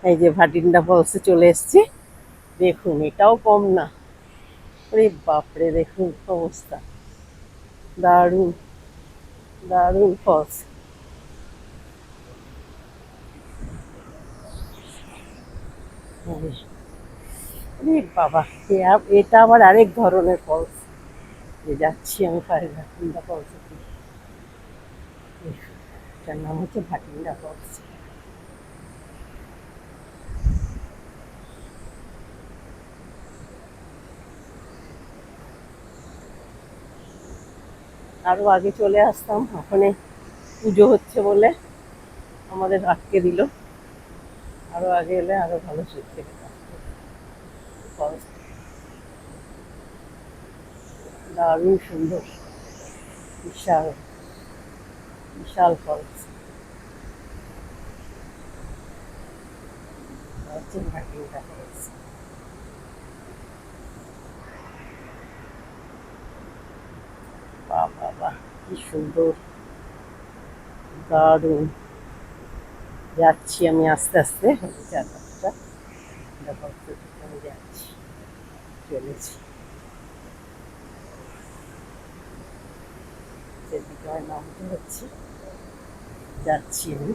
এই যে ভাটিন্ডা ফলসে চলে এসেছি। দেখুন এটাও কম না। আরে বাপরে, দেখুন অবস্থা। দারুণ দারুণ ফলস। আরে বাবা, এটা আবার আরেক ধরনের ফলস। যে যাচ্ছি আমি ভাটিন্ডা ফলসে। এটার নাম হচ্ছে ভাটিন্ডা ফলস। আরো আগে চলে আসতাম, ওখানে পুজো হচ্ছে বলে আমাদের আটকে দিল। আরো আগে এলে আরো ভালো দেখতে পেতাম। ফলস দারুণ সুন্দর, বিশাল বিশাল ফলস। হচ্ছে ভাটিন্ডা ফলস। বাহ বাহ বাহ, কি সুন্দর, দারুণ। যাচ্ছি আমি আস্তে আস্তে, চার পাঁচটা ফলসের দিকে আমি যাচ্ছি, চলেছি সেদিকে আমার নামতে হচ্ছে। যাচ্ছি আমি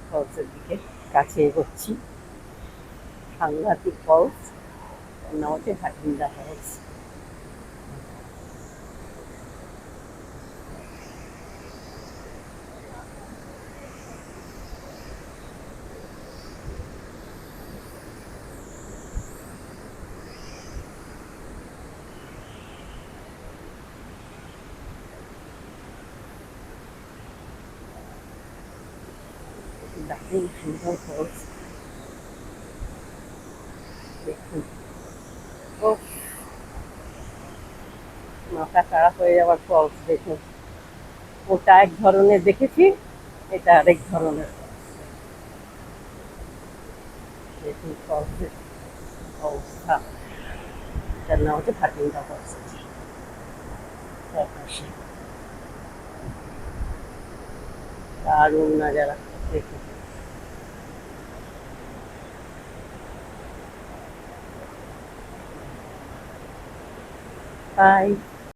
ফলসের দিকে, কাছে এগোচ্ছি। সাংঘাতিক ফলস, ওর নাম হচ্ছে ভাটিন্ডা ফলস। দারুণ সুন্দর ফলস, দেখুন। ও, মাথা খারাপ হয়ে যাওয়ার ফলস, দেখুন। ওটা এক ধরনের দেখেছি, এটা আরেক ধরনের। দেখুন ফলসের অবস্থা। এটার নাম হচ্ছে ভাটিন্ডা ফলস। চারপাশে দারুণ নাজারা, দেখুন। বাই।